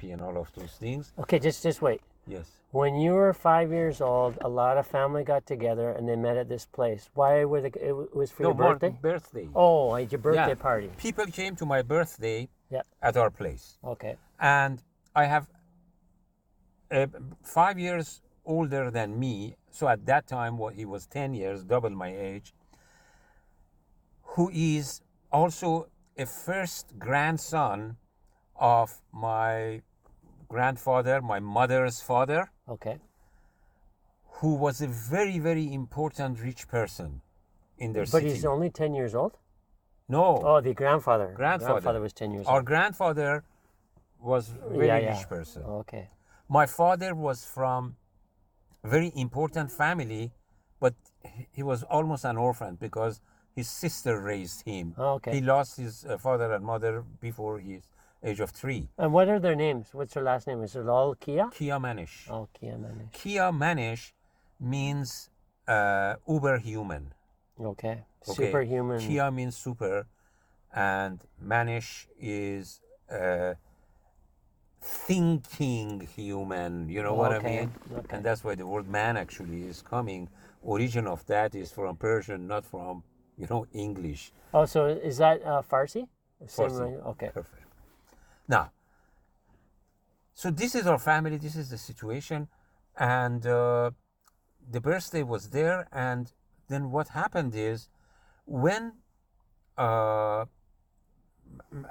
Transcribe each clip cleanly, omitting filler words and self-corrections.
therapy and all of those things. Okay, just wait. Yes. When you were 5 years old, a lot of family got together and they met at this place. Why were it was for your birthday? Birthday. Oh, your birthday Yeah. party. People came to my birthday Yeah. at our place. Okay. And I have 5 years older than me, so at that time he was 10 years, double my age, who is also a first grandson of my grandfather, my mother's father, Okay. who was a very, very important rich person in their But city. he's only 10 years old? No. Oh, the grandfather. Grandfather. Grandfather was 10 years Our old. grandfather was a very rich person. Okay. My father was from a very important family, but he was almost an orphan because his sister raised him. Oh, okay. He lost his father and mother before his age of 3. And what are their names? What's their last name? Is it all Kia? Kia Mani. Oh, Kia Mani. Kia Mani means uber human. Okay. Okay. Superhuman. Kia means super, and Manish is thinking human. You know what I Okay, mean? okay. And that's why the word man actually is coming. Origin of that is from Persian, not from English. Oh, so is that Farsi? Same Farsi. way? Okay. Perfect. Now, so this is our family. This is the situation, and the birthday was there. And then what happened is, when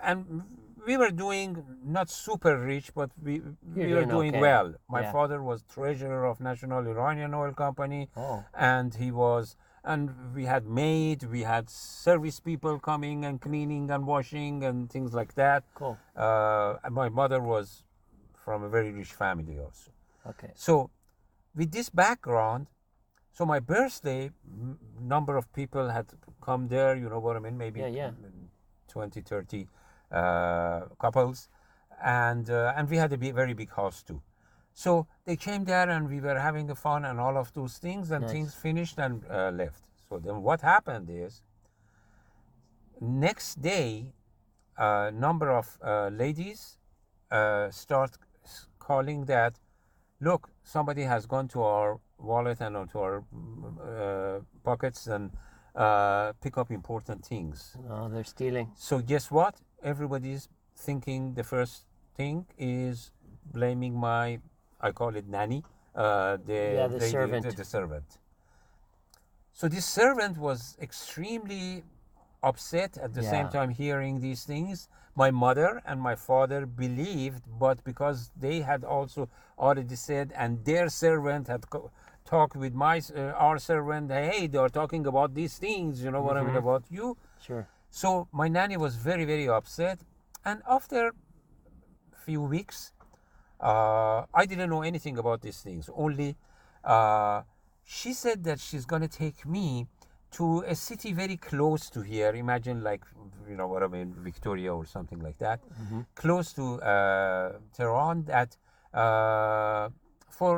and we were doing not super rich, but we were doing okay. well. My Yeah. father was treasurer of National Iranian Oil Company, Oh. and we had maid, we had service people coming and cleaning and washing and things like that. Cool. And my mother was from a very rich family also. Okay. So with this background, so my birthday, number of people had come there, you know what I mean, maybe Yeah. 20, 30 couples, and we had a very big house too. So they came there and we were having the fun and all of those things, and Nice. things finished and left. So then what happened is, next day, a number of ladies start calling that, look, somebody has gone to our wallet and onto our pockets and pick up important things. Oh, they're stealing. So guess what? Everybody's thinking the first thing is blaming I call it nanny, the lady, servant. The servant. So this servant was extremely upset at the same time hearing these things. My mother and my father believed, but because they had also already said, and their servant had talked with our servant, hey, they are talking about these things, you know what I mean, about you. Sure. So my nanny was very, very upset. And after a few weeks, I didn't know anything about these things. Only she said that she's going to take me to a city very close to here. Imagine, like, you know what I mean, Victoria or something like that. Close to Tehran, that for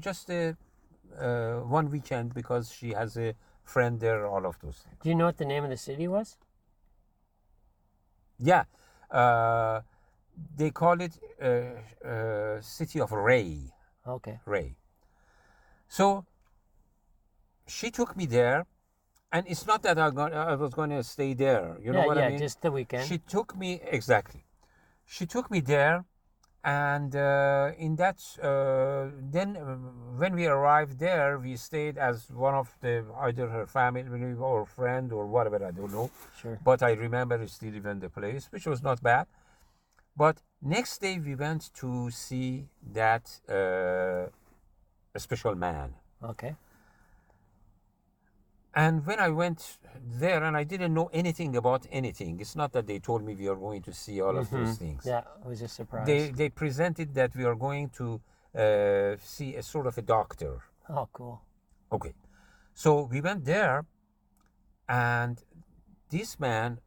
just one weekend, because she has a friend there, all of those things. Do you know what the name of the city was? Yeah. They call it City of Ray. Okay. Ray. So she took me there, and it's not that I was going to stay there. You know what I mean? Yeah, just the weekend. She took me, exactly. She took me there, and in that, then when we arrived there, we stayed as one of either her family or friend or whatever, I don't know. Sure. But I remember still even the place, which was not bad. But next day we went to see that a special man. Okay. And when I went there, and I didn't know anything about anything, it's not that they told me we are going to see all of those things. Yeah, it was a surprise. They presented that we are going to see a sort of a doctor. Oh, cool. Okay. So we went there, and this man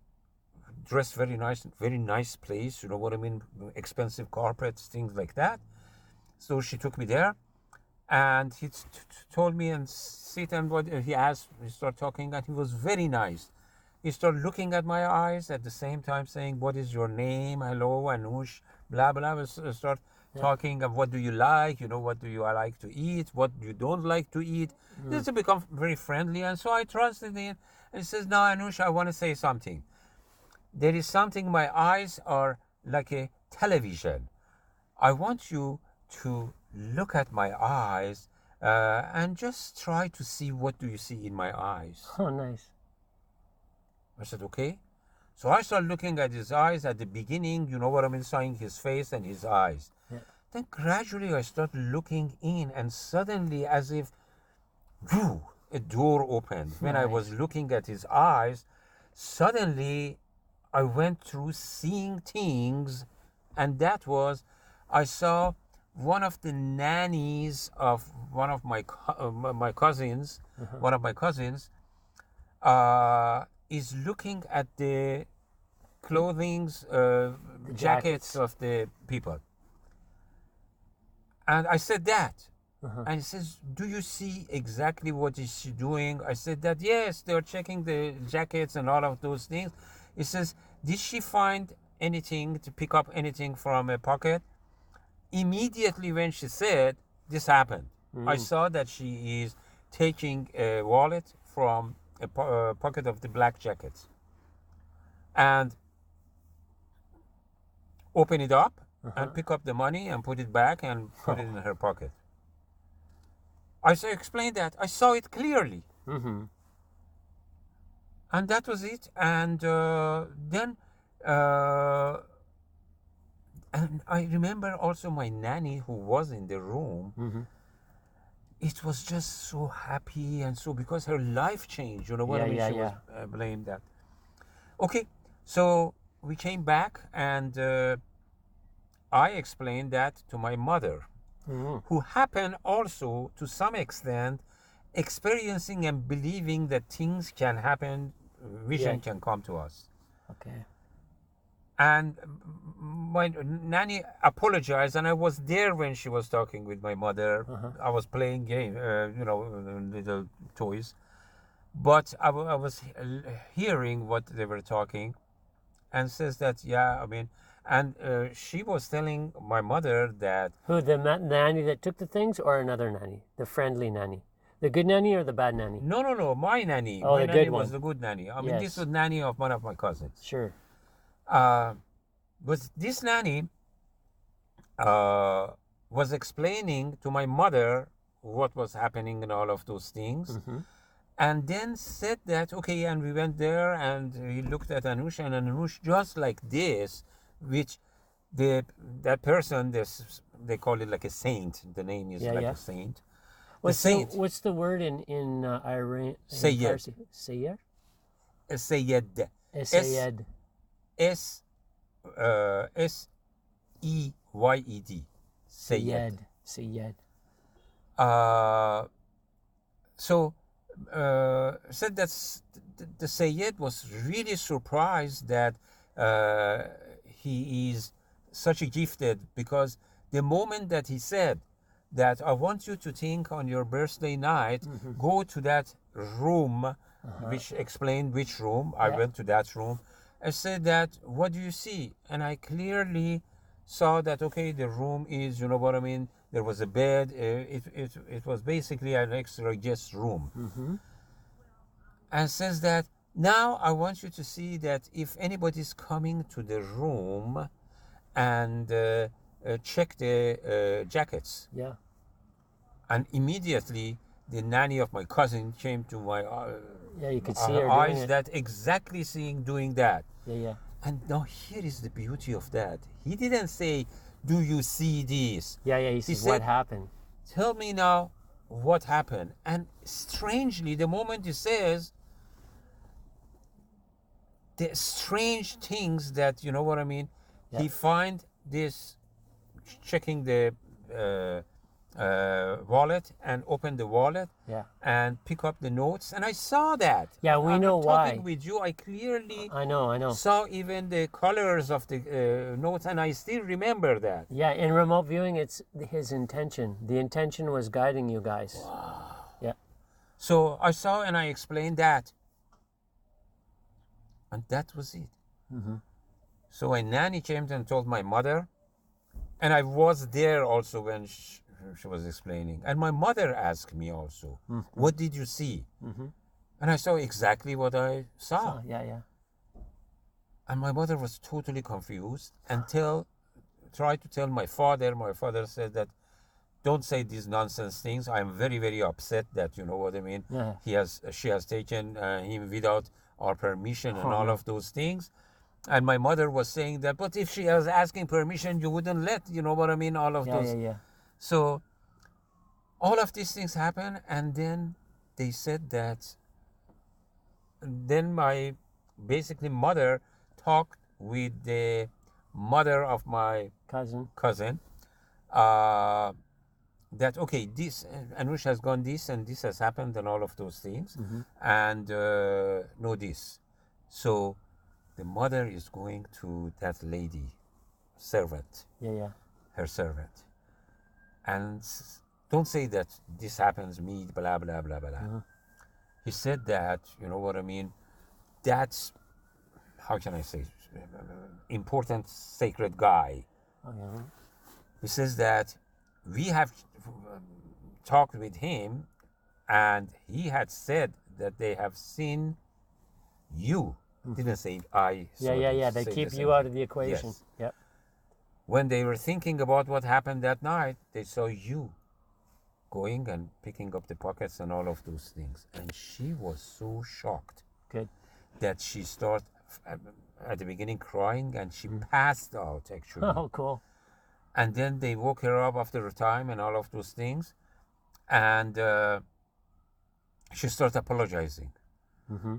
dressed very nice place, you know what I mean, expensive carpets, things like that. So she took me there, and he told me and sit, and what he asked, we started talking, and he was very nice. He started looking at my eyes at the same time saying, what is your name? Hello, Anoosh, blah blah. We start talking of what do you like, what do you like to eat, what you don't like to eat. This has become very friendly, and so I trusted him. And he says, "No, Anoosh, I want to say something. There is something. My eyes are like a television. I want you to look at my eyes and just try to see what do you see in my eyes." Oh, nice. I said, "Okay." So I started looking at his eyes at the beginning, seeing his face and his eyes. Yeah. Then gradually I started looking in, and suddenly, as if a door opened. When I was looking at his eyes, suddenly I went through seeing things, and that was, I saw one of the nannies of one of my cousins. One of my cousins is looking at the clothings, jackets of the people. And I said that. And he says, "Do you see exactly what is she doing?" I said that, yes, they're checking the jackets and all of those things. He says, "Did she find anything to pick up anything from a pocket?" Immediately when she said, this happened. I saw that she is taking a wallet from a pocket of the black jackets and open it up and pick up the money and put it back and put it in her pocket. I explained that. I saw it clearly. And that was it. And then, and I remember also my nanny who was in the room. It was just so happy, and so because her life changed, she was blamed that. Okay, so we came back, and I explained that to my mother, who happened also to some extent experiencing and believing that things can happen, vision can come to us. Okay. And my nanny apologized, and I was there when she was talking with my mother. I was playing game, little toys, but I was hearing what they were talking, and says that and she was telling my mother that Who, the nanny that took the things, or another nanny, the friendly nanny, the good nanny or the bad nanny? no, my nanny. Oh, my the nanny good was one. the good nanny. I mean, Yes. this was nanny of one of my cousins. Sure. But this nanny was explaining to my mother what was happening and all of those things, and then said that, okay, and we went there, and he looked at Anoosh, and Anoosh, just like this, which that person, they call it like a saint. The name is a saint. What's the word in Irani? Sayyid. Sayyid? Sayyid. Sayyid. Seyed. Sayyid. Sayyid. So said that the Sayyid was really surprised that he is such a gifted, because the moment that he said that I want you to think on your birthday night, go to that room, which explained which room. I went to that room. I said that, what do you see? And I clearly saw that, okay, the room is, there was a bed. It was basically an extra guest room. And says that, now I want you to see that if anybody's coming to the room and check the jackets. Yeah. And immediately the nanny of my cousin came to my you could see her eyes, doing it. that exactly doing that. Yeah. And now here is the beauty of that. He didn't say, do you see this? Yeah. He said, what happened? Tell me now what happened. And strangely, the moment he says, the strange things that, he find this, checking the wallet, and open the wallet, and pick up the notes, and I saw that. Yeah, we know why. Talking with you, I clearly I know. saw even the colors of the notes, and I still remember that. Yeah, in remote viewing, it's his intention. The intention was guiding you guys. Wow. Yeah. So I saw, and I explained that, and that was it. So a nanny came and told my mother, And I was there also when she was explaining. And my mother asked me also, what did you see? And I saw exactly what I saw. Yeah. And my mother was totally confused and tried to tell my father. My father said that, don't say these nonsense things. I'm very, very upset that, you know what I mean? Yeah. She has taken him without our permission and all of those things. And my mother was saying that, but if she was asking permission, you wouldn't let, you know what I mean? All of those. Yeah. So all of these things happen. And then they said that, then my basically mother talked with the mother of my cousin, that okay, this Anoosh has gone this and this has happened and all of those things, and know this. So the mother is going to that lady servant, her servant, and don't say that this happens me, blah blah blah blah. He said that, you know what I mean, that's, how can I say, important sacred guy. He says that we have talked with him and he had said that they have seen you. Didn't say I. Yeah. They keep you out of the equation. Yes. Yep. When they were thinking about what happened that night, they saw you going and picking up the pockets and all of those things. And she was so shocked. Good. That she started at the beginning crying and she passed out actually. Oh, cool. And then they woke her up after a time and all of those things. And she started apologizing.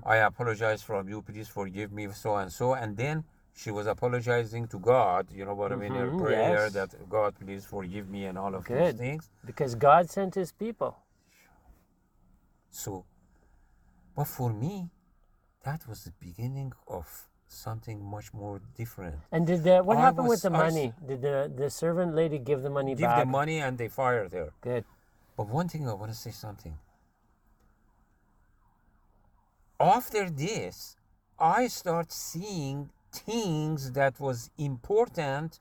I apologize from you, please forgive me, so and so. And then she was apologizing to God, you know what I mean, her prayer, that God, please forgive me and all of those things. Because God sent his people. So, but for me, that was the beginning of something much more different. And what happened with the money? Did the servant lady give the money back? Give the money and they fired her. Good. But one thing I want to say something. After this, I start seeing things that was important,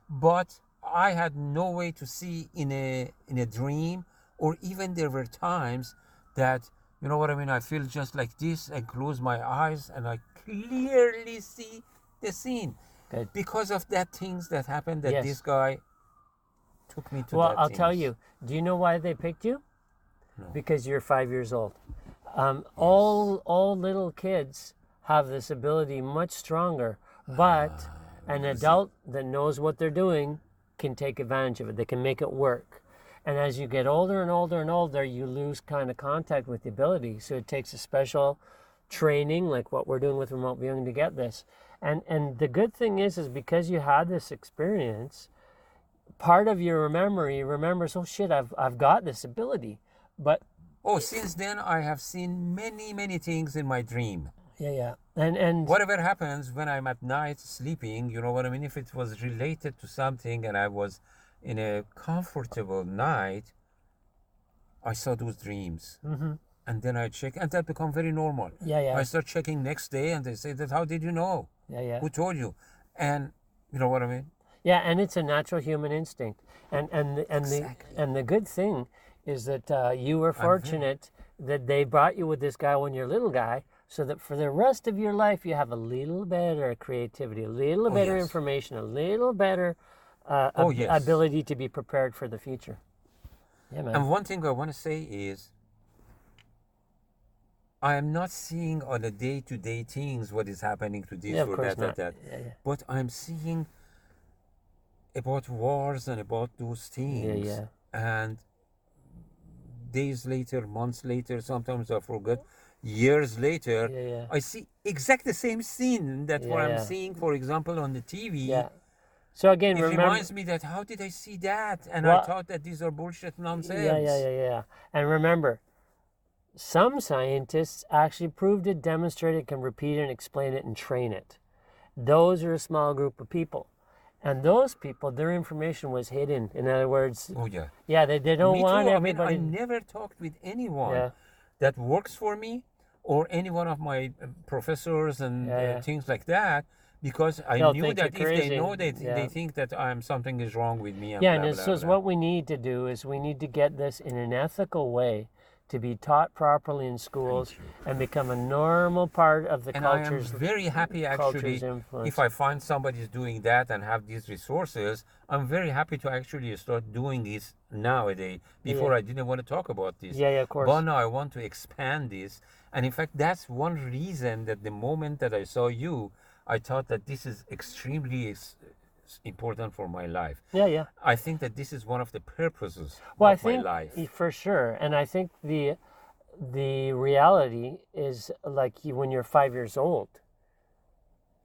but I had no way to see in a dream, or even there were times that, you know what I mean, I feel just like this, I close my eyes and I clearly see the scene. Good. Because of that things that happened, that this guy took me to. Well, I'll tell you. Do you know why they picked you? No. Because you're 5 years old. All little kids have this ability much stronger, but an adult that knows what they're doing can take advantage of it. They can make it work. And as you get older and older and older, you lose kind of contact with the ability. So it takes a special training, like what we're doing with remote viewing, to get this. And the good thing is because you had this experience, part of your memory remembers, oh shit, I've got this ability. But since then I have seen many things in my dream. Yeah. And whatever happens when I'm at night sleeping, you know what I mean, if it was related to something and I was in a comfortable night, I saw those dreams. And then I check, and that become very normal. Yeah. I start checking next day and they say that, how did you know? Yeah. Who told you? And you know what I mean? Yeah, and it's a natural human instinct. And the good thing is that you were fortunate that they brought you with this guy when you're a little guy, so that for the rest of your life you have a little better creativity, a little better information, a little better ability to be prepared for the future. Yeah, man. And one thing I want to say is, I am not seeing on a day-to-day things what is happening to this or that. Yeah. But I'm seeing about wars and about those things. Yeah. And days later, months later, sometimes I forget, years later, I see exactly the same scene that what I'm seeing, for example, on the TV. Yeah. So again, it reminds me that, how did I see that? And I thought that these are bullshit nonsense. Yeah. And remember, some scientists actually proved it, demonstrated it, can repeat it and explain it and train it. Those are a small group of people. And those people, their information was hidden. In other words, they don't want everybody. I never talked with anyone that works for me or any one of my professors and things like that, because I They'll knew think that you're if they crazy. know, they Yeah. think that something is wrong with me and Yeah, blah, and blah, so blah. what we need to do is we need to get this in an ethical way to be taught properly in schools and become a normal part of the And I am culture's very happy actually influence. if I find somebody is doing that and have these resources. I'm very happy to actually start doing this nowadays. Before Yeah. I didn't want to talk about this. Yeah, of course. But now I want to expand this. And in fact, that's one reason that the moment that I saw you, I thought that this is extremely important for my life. Yeah. I think that this is one of the purposes Well, I of my think life. for sure, and I think the reality is like when you're 5 years old.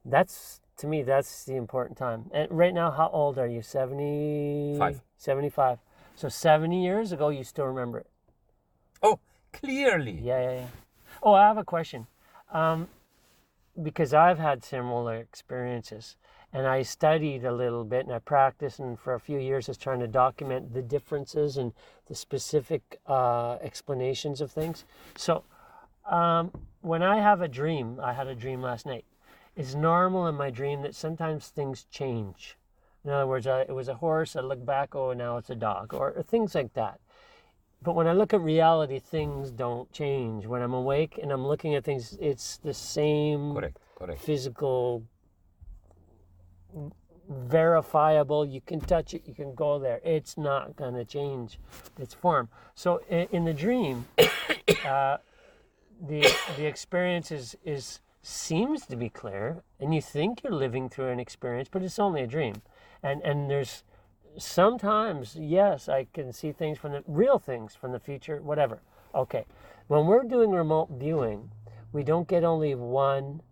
That's to me that's the important time. And right now, how old are you? 5. 75. So 70 years ago, you still remember it. Oh, clearly. Yeah. Oh, I have a question. Because I've had similar experiences, and I studied a little bit, and I practiced, and for a few years I was trying to document the differences and the specific explanations of things. So when I have a dream, I had a dream last night, it's normal in my dream that sometimes things change. In other words, it was a horse, I look back, oh, now it's a dog, or things like that. But when I look at reality, things don't change. When I'm awake and I'm looking at things, it's the same Correct. physical, verifiable. You can touch it, you can go there. It's not going to change its form. So in the dream, the experience seems to be clear, and you think you're living through an experience, but it's only a dream. And there's sometimes, yes, I can see things from the real things from the future, whatever. Okay, when we're doing remote viewing, we don't get only one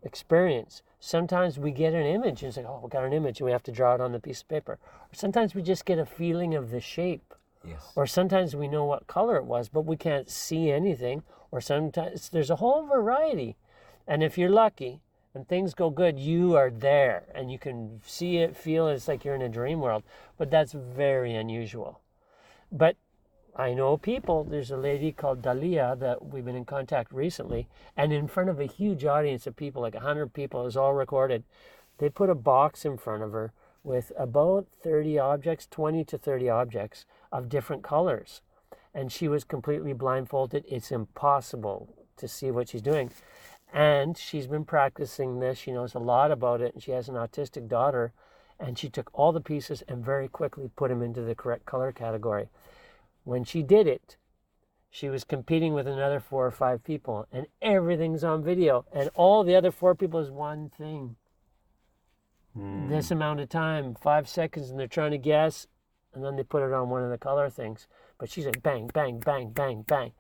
experience. Sometimes we get an image and it's like, oh, we got an image and we have to draw it on the piece of paper. Or sometimes we just get a feeling of the shape. Yes. Or sometimes we know what color it was, but we can't see anything. Or sometimes there's a whole variety. And if you're lucky, and things go good, you are there and you can see it, feel it. It's like you're in a dream world. But that's very unusual. But I know people, there's a lady called Dalia that we've been in contact recently, and in front of a huge audience of people, like 100 people, it was all recorded. They put a box in front of her with about 30 objects, 20 to 30 objects of different colors. And she was completely blindfolded. It's impossible to see what she's doing. And she's been practicing this. She knows a lot about it. And she has an autistic daughter. And she took all the pieces and very quickly put them into the correct color category. When she did it, she was competing with another 4 or 5 people. And everything's on video. And all the other 4 people is one thing. This amount of time, 5 seconds, and they're trying to guess. And then they put it on one of the color things. But she's like bang, bang, bang, bang, bang.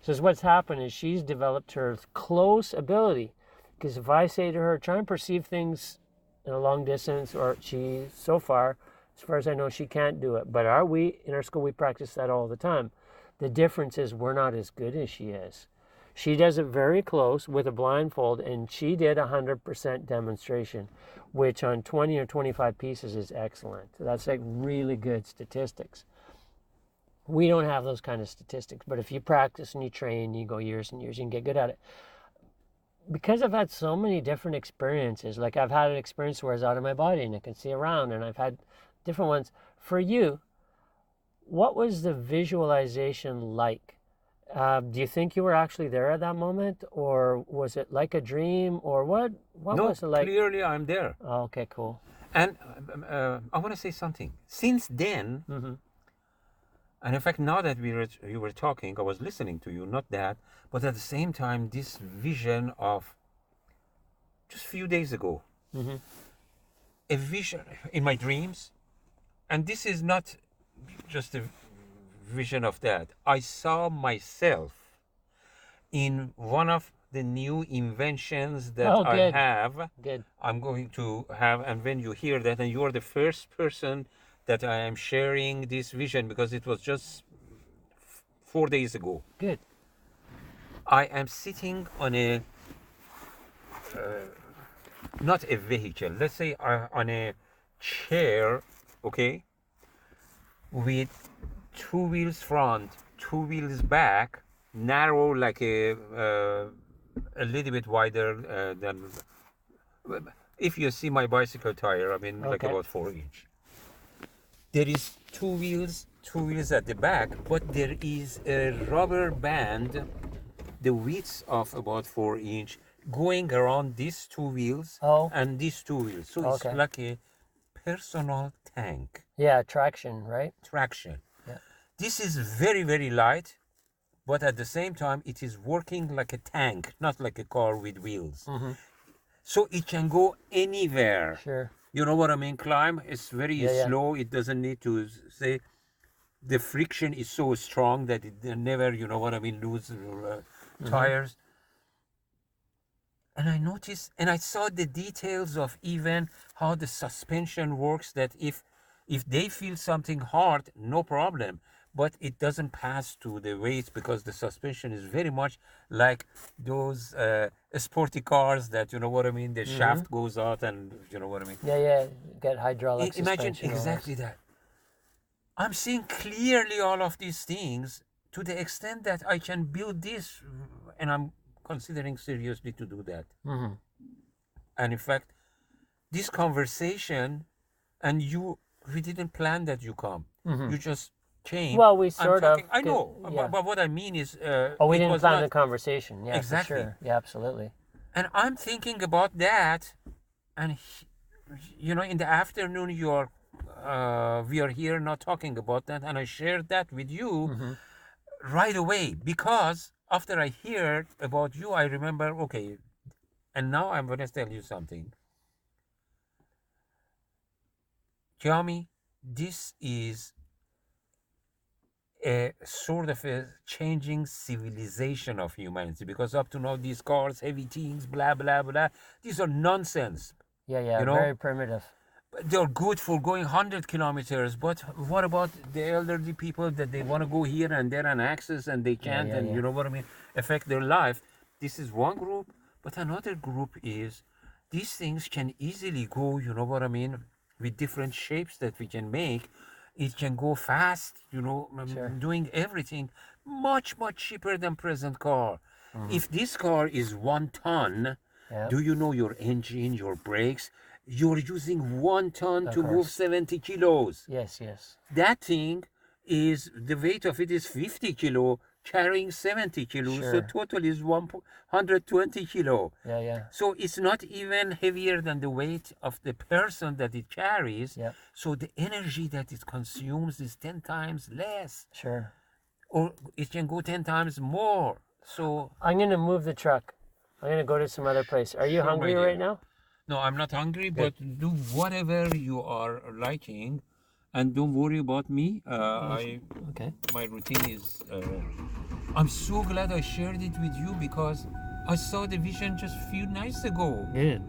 So what's happened is she's developed her close ability. Because if I say to her, try and perceive things in a long distance, or so far as I know, she can't do it. But in our school, we practice that all the time. The difference is we're not as good as she is. She does it very close with a blindfold, and she did 100% demonstration, which on 20 or 25 pieces is excellent. That's like really good statistics. We don't have those kind of statistics, but if you practice and you train, you go years and years, you can get good at it. Because I've had so many different experiences, like I've had an experience where I was out of my body and I can see around, and I've had different ones. For you, what was the visualization like? Do you think you were actually there at that moment, or was it like a dream, or what was it like? No, clearly I'm there. Oh, okay, cool. And I want to say something. Since then, and in fact, now that you were talking, I was listening to you, not that, but at the same time, this vision of just a few days ago, a vision in my dreams, and this is not just a vision of that. I saw myself in one of the new inventions that I have. Good. I'm going to have, and when you hear that, and you are the first person that I am sharing this vision, because it was just 4 days ago. Good. I am sitting on a, not a vehicle, let's say on a chair, okay, with 2 wheels front, 2 wheels back, narrow, like a little bit wider than If you see my bicycle tire, I mean, like Okay. about 4 inch. There is two wheels at the back, but there is a rubber band, the width of about 4 inch, going around these two wheels Oh. and these two wheels. So it's Okay. like a personal tank Yeah, traction, right? traction. Yeah. This is very, very light, but at the same time, it is working like a tank, not like a car with wheels. Mm-hmm. So it can go anywhere. Sure. You know what I mean? Climb. It's very Yeah. slow. It doesn't need to say the friction is so strong that it never, you know what I mean, lose tires. And I noticed, and I saw the details of even how the suspension works. That if they feel something hard, no problem, but it doesn't pass to the weight because the suspension is very much like those sporty cars that, you know what I mean, the shaft goes out, and you know what I mean. Yeah. Get hydraulic Imagine suspension. exactly that. I'm seeing clearly all of these things to the extent that I can build this, and I'm considering seriously to do that. Mm-hmm. And in fact, this conversation, and we didn't plan that you come. You just came. Well, we I'm sort talking, of. I know, Yeah. but what I mean is, Oh, we it didn't was plan not, the conversation. Yeah, Exactly. for sure. Yeah, absolutely. and I'm thinking about that, and in the afternoon we are here not talking about that, and I shared that with you right away, because after I heard about you, I remember, okay, and now I'm going to tell you something. Kiami, this is a sort of a changing civilization of humanity, because up to now these cars, heavy things, blah, blah, blah, these are nonsense. Yeah. You know? Very primitive. They're good for going 100 kilometers, but what about the elderly people that they want to go here and there and access, and they can't, yeah, and yeah. you know what I mean, affect their life? This is one group, but another group is these things can easily go, you know what I mean, with different shapes that we can make. It can go fast, doing everything much, much cheaper than present car. If this car is 1 ton, Yeah. do you know your engine, your brakes? You're using 1 ton Of to move course. 70 kilos. Yes. That thing is, the weight of it is 50 kilo, carrying 70 kilos. So Sure. total is 120 kilo. Yeah. So it's not even heavier than the weight of the person that it carries. Yep. So the energy that it consumes is 10 times less, Sure. or it can go 10 times more. So I'm gonna move the truck. I'm gonna go to some other place. Are you Sure, my hungry dear. right now? no, I'm not hungry, but do whatever you are liking, and don't worry about me. Okay. My routine is. I'm so glad I shared it with you, because I saw the vision just a few nights ago. Good.